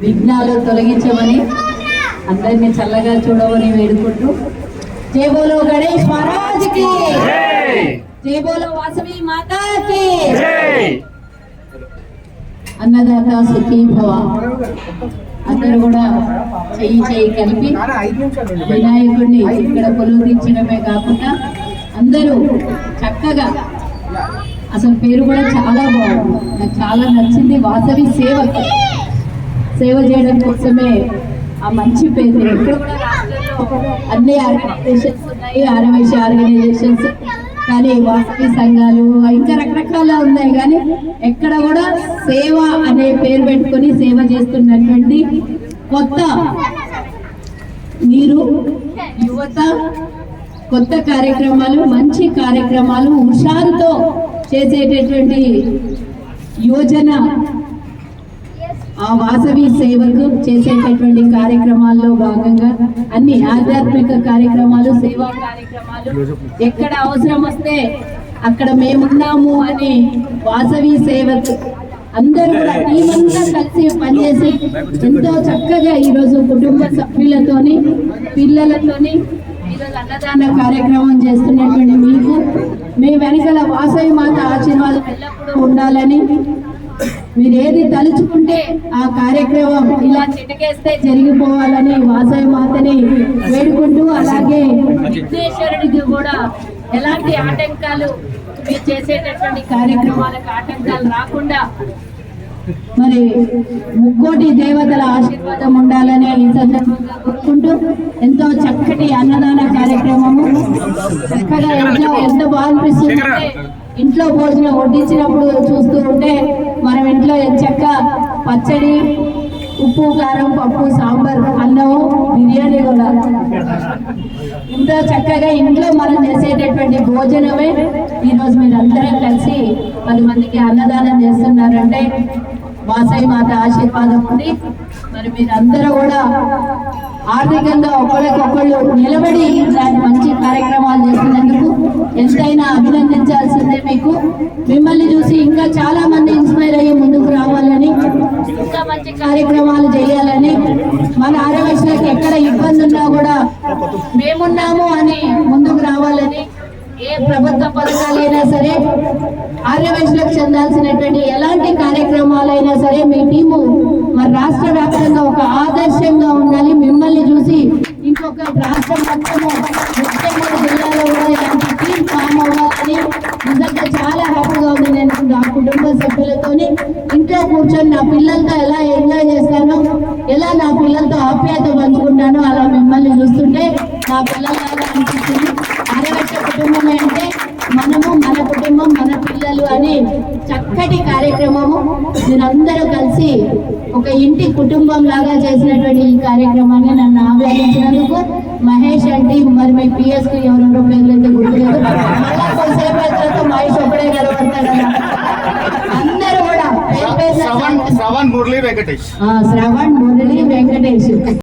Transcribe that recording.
విఘ్నాలు తొలగించమని అందరినీ చల్లగా చూడమని వేడుకుంటూ జై బోలో గణేష్ మహారాజ్ కి జై బోలో వాసవి మాతా కి అన్నదాత సుఖీ భవ. అందరూ కూడా చెయ్యి కలిపి వినాయకుడిని ఇక్కడ కొలువుదీర్చడమే కాకుండా అందరూ చక్కగా, అసలు పేరు కూడా చాలా బాగుంది, నాకు చాలా నచ్చింది. వాసవి సేవ చేయడం కోసమే ఆ మంచి పేరు. ఇక్కడ కూడా రాష్ట్రంలో అన్ని ఆర్గనైజేషన్స్ ఉన్నాయి, ఆర్యవైశ్య ఆర్గనైజేషన్స్, కానీ వాసవి సంఘాలు ఇంకా రకరకాల ఉన్నాయి, కానీ ఎక్కడ కూడా సేవ అనే పేరు పెట్టుకొని సేవ చేస్తున్నటువంటి కొత్త మీరు యువత, కొత్త కార్యక్రమాలు, మంచి కార్యక్రమాలు హుషారుతో చేసేటటువంటి యోజన ఆ వాసవి సేవకు చేసేటటువంటి కార్యక్రమాల్లో భాగంగా అన్ని ఆధ్యాత్మిక కార్యక్రమాలు, సేవా కార్యక్రమాలు, ఎక్కడ అవసరం వస్తే అక్కడ మేమున్నాము అని వాసవి సేవకు అందరూ కూడా టీమంతా కలిసి పనిచేసి ఎంతో చక్కగా ఈరోజు కుటుంబ సభ్యులతోని, పిల్లలతోని ఈరోజు అన్నదాన కార్యక్రమం చేస్తున్నటువంటి మీకు మీ వెనకాల వాసవి మాత ఆశీర్వాదం ఎల్లప్పుడూ ఉండాలని, మీరు ఏది తలుచుకుంటే ఆ కార్యక్రమం ఇలా చిటకేస్తే జరిగిపోవాలని వాసవి మాతని వేడుకుంటూ, అలాగే విఘ్నేశ్వరుడికి కూడా ఎలాంటి ఆటంకాలు, మీరు చేసేటటువంటి కార్యక్రమాలకు ఆటంకాలు రాకుండా మరి ముక్కోటి దేవతల ఆశీర్వాదం ఉండాలని ఈ సందర్భంగా కోరుకుంటూ, ఎంతో చక్కటి అన్నదాన కార్యక్రమము చక్కగా ఎంత బాగా అనిపిస్తుందంటే, ఇంట్లో భోజనం వడ్డించినప్పుడు చూస్తూ ఉంటే మనం ఇంట్లో చక్క పచ్చడి, ఉప్పు, కారం, పప్పు, సాంబార్, అన్నం, బిర్యానీ కూడా ఎంతో చక్కగా ఇంట్లో మనం చేసేటటువంటి భోజనమే ఈరోజు మీరు అందరూ కలిసి 10 మందికి అన్నదానం చేస్తున్నారంటే వాసవి మాత ఆశీర్వాదం ఉంది. మరి మీరందరూ కూడా ఆర్థికంగా ఒకరికొకళ్ళు నిలబడి ఇలాంటి మంచి కార్యక్రమాలు చేస్తున్నందుకు ఎంతైనా అభినందించాల్సిందే. మీకు మిమ్మల్ని చూసి ఇంకా చాలా మంది ఇన్స్పైర్ అయ్యి ముందుకు రావాలని, ఇంకా మంచి కార్యక్రమాలు చేయాలని, మన ఆర్యవైశ్యులకు ఎక్కడ ఇబ్బంది ఉన్నా కూడా మేమున్నాము అని ముందుకు రావాలని, ఏ ప్రభుత్వ పథకాలైనా సరే, ఆర్యవైశ్యులకు చెందాల్సినటువంటి ఎలాంటి కార్యక్రమాలైనా సరే మీ టీము మరి రాష్ట్ర వ్యాప్తంగా ఒక ఆదర్శంగా ఉండాలి. మిమ్మల్ని చూసి ఇంకొక రాష్ట్రం మొత్తము 33 జిల్లాలో కూడా ఇలాంటి టీం ఫామ్ అవ్వాలని నిజంగా చాలా హ్యాపీగా ఉంది. నేను నా కుటుంబ సభ్యులతోని ఇంట్లో కూర్చొని నా పిల్లలతో ఎలా ఎంజాయ్ చేస్తానో, ఎలా నా పిల్లలతో ఆప్యాయత పంచుకుంటానో అలా మిమ్మల్ని చూస్తుంటే నా పిల్లలాగా అనిపిస్తుంది. ఆర్యవైశ్య కుటుంబం అంటే మనము, మన కుటుంబం, మన పిల్లలు అని చక్కటి కార్యక్రమము మీరందరూ కలిసి ఒక ఇంటి కుటుంబం లాగా చేసినటువంటి ఈ కార్యక్రమాన్ని నన్ను ఆహ్వానించినందుకు మహేష్ అంటే, మరి మీ పిఎస్ కు ఎవరెవరో పేర్లైతే గుర్తులేదు, మళ్ళా కొద్దిసేపట్లో మహేష్ ఒకడే కనబడతాడు. అందరూ కూడా శ్రవణ్ మురళి వెంకటేష్.